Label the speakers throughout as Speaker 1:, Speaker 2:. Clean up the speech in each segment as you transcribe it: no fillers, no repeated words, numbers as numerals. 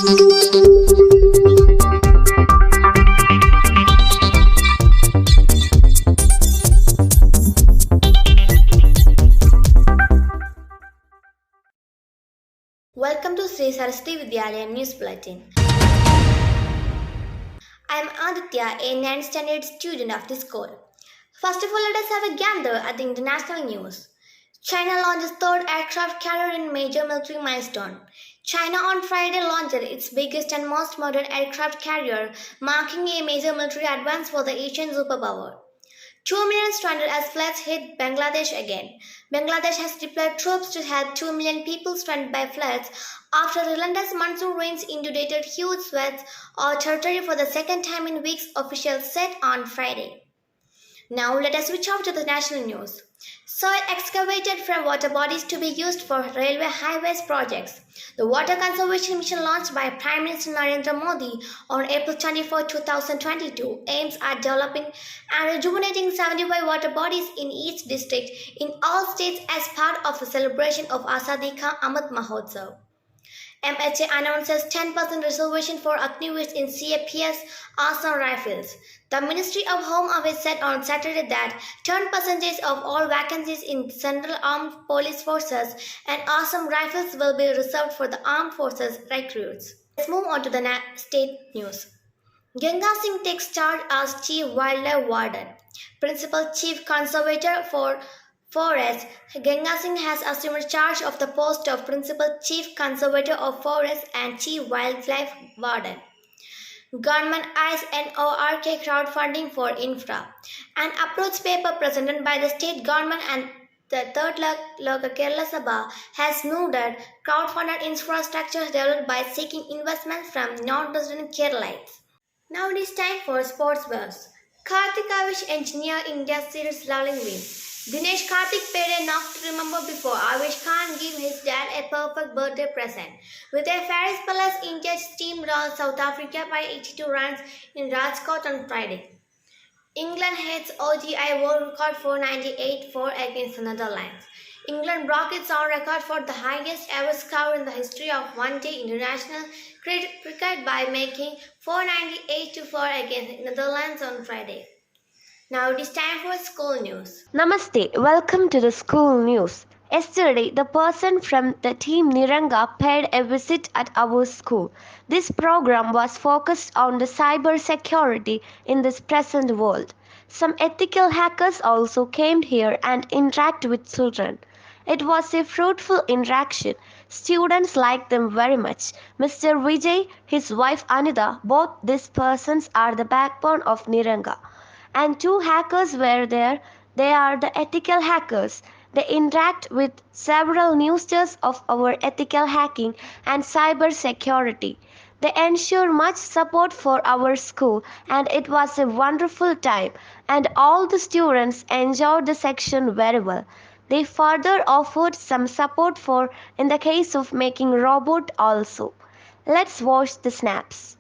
Speaker 1: Welcome to Sri Saraswati Vidyalayam News Bulletin. I am Aditya, a 9th standard student of the school. First of all, let us have a gander at the international news. China launches third aircraft carrier in major military milestone. China on Friday launched its biggest and most modern aircraft carrier, marking a major military advance for the Asian superpower. 2 million stranded as floods hit Bangladesh again. Bangladesh has deployed troops to help 2 million people stranded by floods after relentless monsoon rains inundated huge swaths of territory for the second time in weeks, officials said on Friday. Now let us switch off to the national news. Soil excavated from water bodies to be used for railway highways projects. The water conservation mission launched by Prime Minister Narendra Modi on April 24, 2022 aims at developing and rejuvenating 75 water bodies in each district in all states as part of the celebration of Azadi Ka Amrit Mahotsav. MHA announces 10% reservation for Agniveer in CAPS Assam Rifles. The Ministry of Home Affairs said on Saturday that 10% of all vacancies in Central Armed Police Forces and Assam Rifles will be reserved for the Armed Forces recruits. Let's move on to the state news. Ganga Singh takes charge as Chief Wildlife Warden. Principal Chief Conservator for Forests, Ganga Singh has assumed charge of the post of Principal Chief Conservator of Forests and Chief Wildlife Warden. Government eyes NORK crowdfunding for infra. An approach paper presented by the state government and the third Loka Kerala Sabha has noted crowdfunded infrastructure developed by seeking investments from non-resident Keralites. Now it is time for sports buzz. Karthik Avish engineer India series rolling win. Dinesh Karthik paid a knock to remember before Avish Khan gave his dad a perfect birthday present. With a Ferris Palace, India steamrolled South Africa by 82 runs in Rajkot on Friday. England hits ODI world record 498-4 against the Netherlands. England broke its own record for the highest ever score in the history of one-day international cricket by making 498-4 against the Netherlands on Friday. Now it is time for school news.
Speaker 2: Namaste, welcome to the school news. Yesterday, the person from the team Niranga paid a visit at our school. This program was focused on the cyber security in this present world. Some ethical hackers also came here and interacted with children. It was a fruitful interaction. Students liked them very much. Mr. Vijay, his wife Anida, both these persons are the backbone of Niranga. And two hackers were there. They are the ethical hackers. They interact with several newsers of our ethical hacking and cyber security. They ensure much support for our school and it was a wonderful time and all the students enjoyed the section very well. They further offered some support for in the case of making robot also. Let's watch the snaps.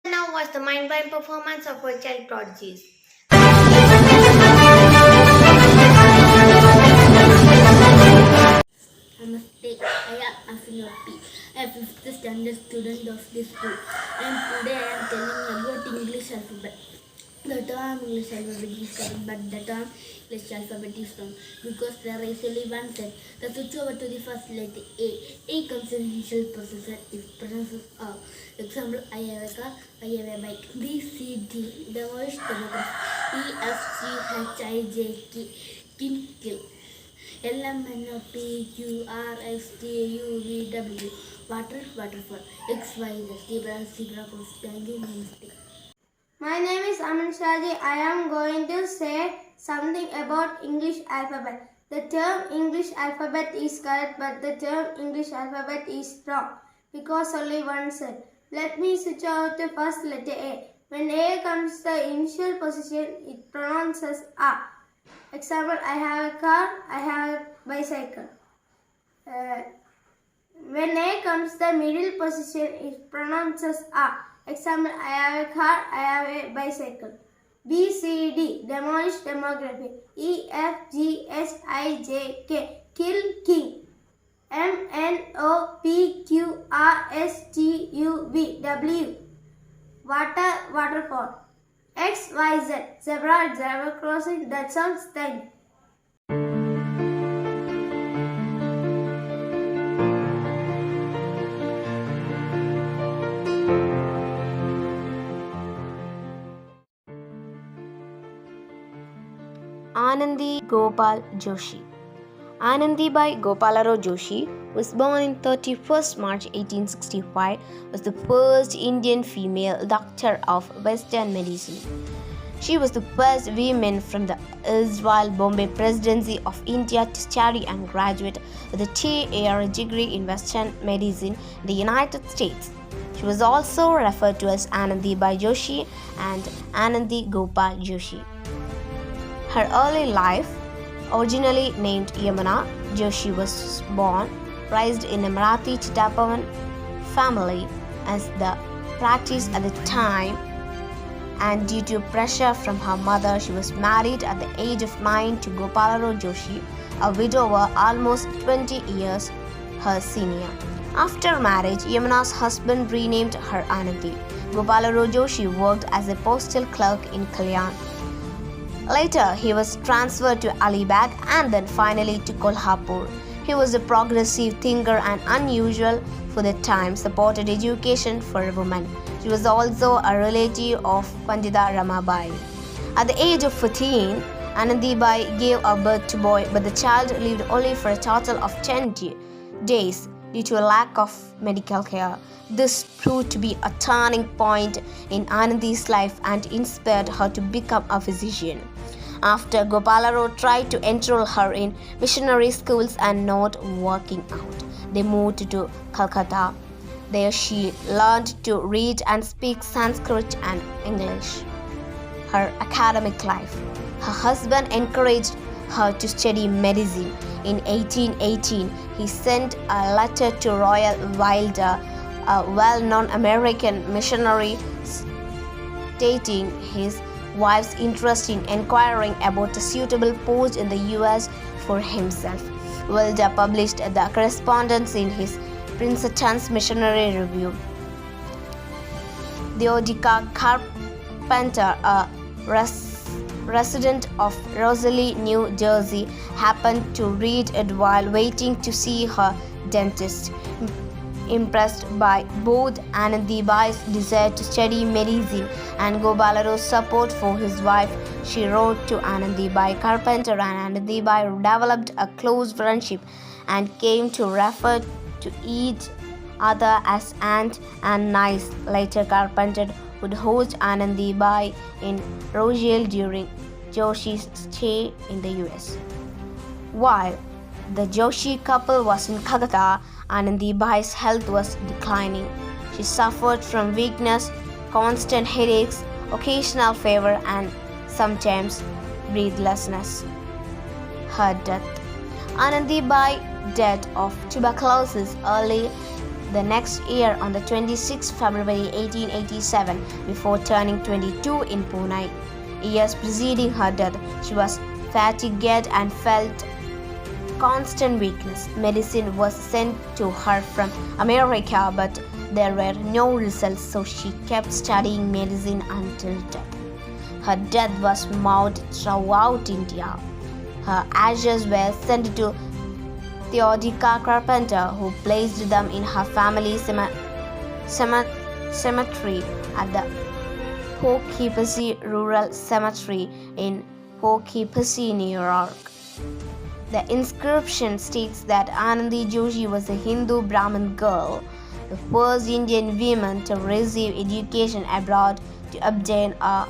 Speaker 1: Now watch the mind-blowing performance of our child prodigies.
Speaker 3: Namaste, I am Afinopi, a 5th standard student of this school. And today I am telling about English alphabet. The term English alphabet is correct, but the term English alphabet is wrong because there is only one set. The switch over to the first letter A. A comes in initial processor is pronounced A. Example: I have a car, I have a bike. B, C, D. The voice demograph. E, F, G, H, I, J, K. Kin, kill. L, M, N, O, P, Q, R, S, T, U, V, W. Water, waterfall. X, Y, Z. Zebra, zebra cross. Penguin, stick.
Speaker 4: My name is Aman Shaji. I am going to say something about English alphabet. The term English alphabet is correct, but the term English alphabet is wrong because only one set. Let me switch out the first letter A. When A comes to the initial position, it pronounces A. Example: I have a car, I have a bicycle. When A comes to the middle position, it pronounces A. Example: I have a car, I have a bicycle. B, C, D. Demolish, demography. E, F, G, H, I, J, K. Kill, king. M, N, O, P, Q, R, S, T, U, V, W. Water, waterfall. X, Y, Z. Zebra, zebra crossing. That sounds thing.
Speaker 2: Anandi Gopal Joshi. Anandibai Gopalaro Joshi was born on 31st March 1865, was the first Indian female doctor of Western medicine. She was the first woman from the erstwhile Bombay Presidency of India to study and graduate with a 2-year degree in Western medicine in the United States. She was also referred to as Anandibai Joshi and Anandi Gopal Joshi. Her early life, originally named Yamuna, Joshi was born, raised in a Marathi Chittapavan family as the practice at the time, and due to pressure from her mother, she was married at the age of 9 to Gopalaro Joshi, a widower almost 20 years her senior. After marriage, Yamuna's husband renamed her Anandi. Gopalaro Joshi worked as a postal clerk in Kalyan. Later, he was transferred to Alibag and then finally to Kolhapur. He was a progressive thinker and unusual for the time, supported education for women. She was also a relative of Pandita Ramabai. At the age of 14, Anandibai gave a birth to a boy, but the child lived only for a total of 10 days due to a lack of medical care. This proved to be a turning point in Anandi's life and inspired her to become a physician. After Gopalaro tried to enroll her in missionary schools and not working out, they moved to Calcutta. There she learned to read and speak Sanskrit and English. Her academic life. Her husband encouraged her to study medicine. In 1818, he sent a letter to Royal Wilder, a well-known American missionary, stating his wife's interest in inquiring about a suitable post in the US for himself. Wilder published the correspondence in his Princeton's Missionary Review. Theodika Carpenter, a resident of Rosalie, New Jersey, happened to read it while waiting to see her dentist. Impressed by both Anandibai's desire to study medicine and Gopalaro's support for his wife, she wrote to Anandibai Carpenter, and Anandibai developed a close friendship and came to refer to each other as aunt and niece. Later, Carpenter would host Anandibai in Rochelle during Joshi's stay in the US. While the Joshi couple was in Calcutta, Anandibai's health was declining. She suffered from weakness, constant headaches, occasional fever, and sometimes breathlessness. Her death. Anandibai died of tuberculosis early the next year on the 26th February 1887 before turning 22 in Pune. Years preceding her death, she was fatigued and felt constant weakness. Medicine was sent to her from America, but there were no results, so she kept studying medicine until death. Her death was mourned throughout India. Her ashes were sent to Theodora Carpenter, who placed them in her family cemetery at the Poughkeepsie Rural Cemetery in Poughkeepsie, New York. The inscription states that Anandi Joshi was a Hindu Brahmin girl, the first Indian woman to receive education abroad to obtain a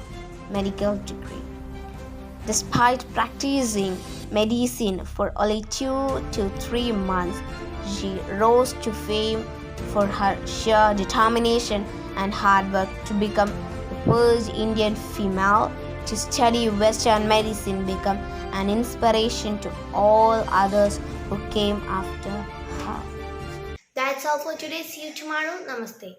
Speaker 2: medical degree. Despite practicing medicine for only 2 to 3 months, she rose to fame for her sheer determination and hard work to become the first Indian female to study Western medicine, become an inspiration to all others who came after her.
Speaker 1: That's all for today. See you tomorrow. Namaste.